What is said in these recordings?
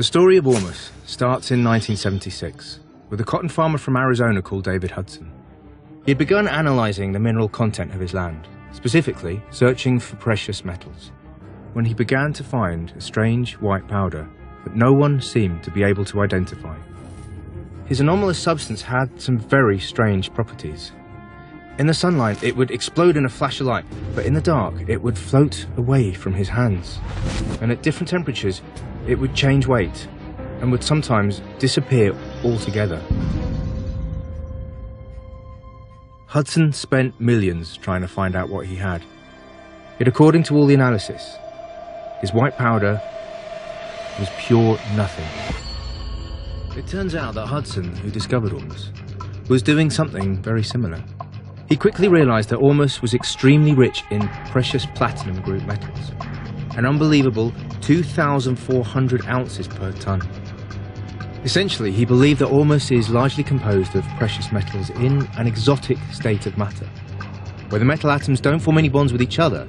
The story of Ormus starts in 1976 with a cotton farmer from Arizona called David Hudson. He had begun analysing the mineral content of his land, specifically searching for precious metals, when he began to find a strange white powder that no one seemed to be able to identify. His anomalous substance had some very strange properties. In the sunlight, it would explode in a flash of light, but in the dark, it would float away from his hands. And at different temperatures, it would change weight and would sometimes disappear altogether. Hudson spent millions trying to find out what he had. Yet according to all the analysis, his white powder was pure nothing. It turns out that Hudson, who discovered Ormus, was doing something very similar. He quickly realized that Ormus was extremely rich in precious platinum group metals, an unbelievable 2,400 ounces per ton. Essentially, he believed that Ormus is largely composed of precious metals in an exotic state of matter, where the metal atoms don't form any bonds with each other,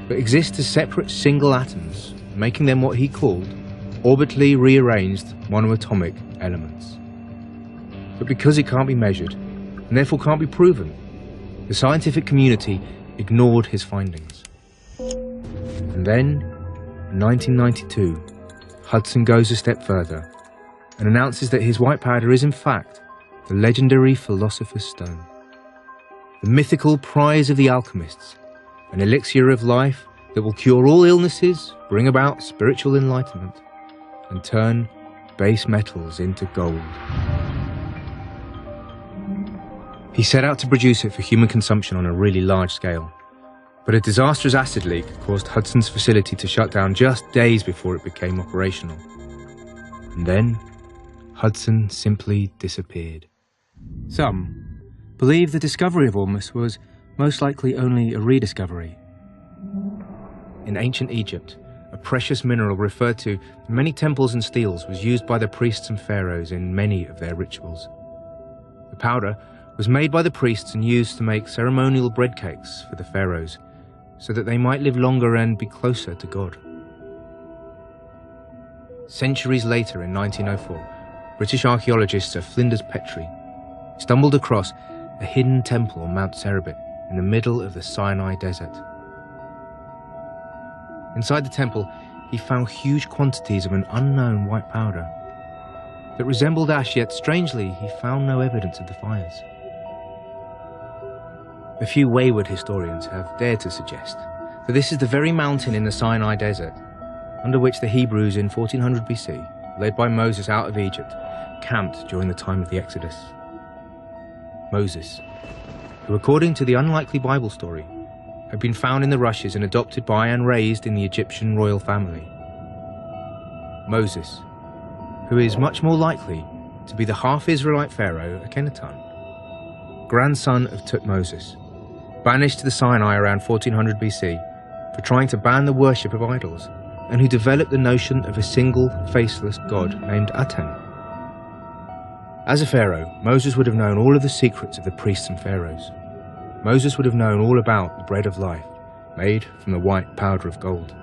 but exist as separate single atoms, making them what he called orbitally rearranged monoatomic elements. But because it can't be measured, and therefore can't be proven, the scientific community ignored his findings. And then, in 1992, Hudson goes a step further and announces that his white powder is in fact the legendary Philosopher's Stone, the mythical prize of the alchemists, an elixir of life that will cure all illnesses, bring about spiritual enlightenment, and turn base metals into gold. He set out to produce it for human consumption on a really large scale, but a disastrous acid leak caused Hudson's facility to shut down just days before it became operational. And then, Hudson simply disappeared. Some believe the discovery of Ormus was most likely only a rediscovery. In ancient Egypt, a precious mineral referred to in many temples and steles was used by the priests and pharaohs in many of their rituals. The powder was made by the priests and used to make ceremonial bread cakes for the pharaohs, so that they might live longer and be closer to God. Centuries later, in 1904, British archaeologists of Flinders Petrie stumbled across a hidden temple on Mount Serebit in the middle of the Sinai Desert. Inside the temple, he found huge quantities of an unknown white powder that resembled ash, yet strangely, he found no evidence of the fires. A few wayward historians have dared to suggest that this is the very mountain in the Sinai Desert under which the Hebrews in 1400 BC, led by Moses out of Egypt, camped during the time of the Exodus. Moses, who according to the unlikely Bible story, had been found in the rushes and adopted by and raised in the Egyptian royal family. Moses, who is much more likely to be the half-Israelite pharaoh Akhenaten, grandson of Tutmosis, banished to the Sinai around 1400 BC for trying to ban the worship of idols, and who developed the notion of a single, faceless god named Aten. As a pharaoh, Moses would have known all of the secrets of the priests and pharaohs. Moses would have known all about the bread of life, made from the white powder of gold.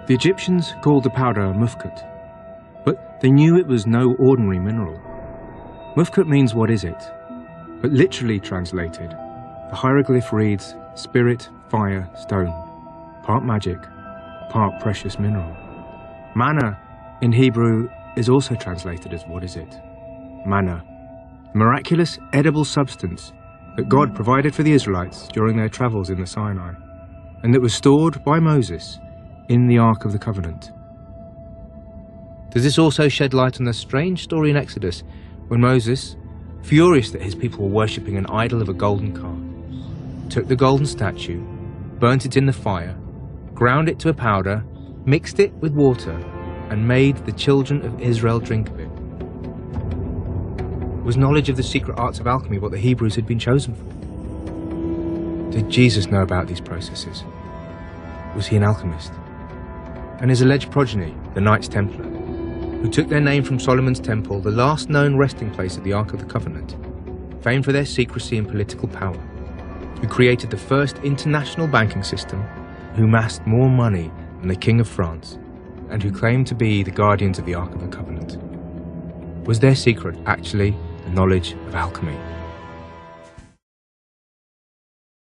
The Egyptians called the powder mufkut, but they knew it was no ordinary mineral. Mufkut means what is it, but literally translated, the hieroglyph reads spirit, fire, stone, part magic, part precious mineral. Manna in Hebrew is also translated as what is it? Manna, a miraculous edible substance that God provided for the Israelites during their travels in the Sinai, and that was stored by Moses in the Ark of the Covenant. Does this also shed light on the strange story in Exodus when Moses, furious that his people were worshipping an idol of a golden calf, took the golden statue, burnt it in the fire, ground it to a powder, mixed it with water, and made the children of Israel drink of it? Was knowledge of the secret arts of alchemy what the Hebrews had been chosen for? Did Jesus know about these processes? Was he an alchemist? And his alleged progeny, the Knights Templar, who took their name from Solomon's Temple, the last known resting place of the Ark of the Covenant, famed for their secrecy and political power, who created the first international banking system, who amassed more money than the King of France, and who claimed to be the guardians of the Ark of the Covenant. Was their secret actually the knowledge of alchemy?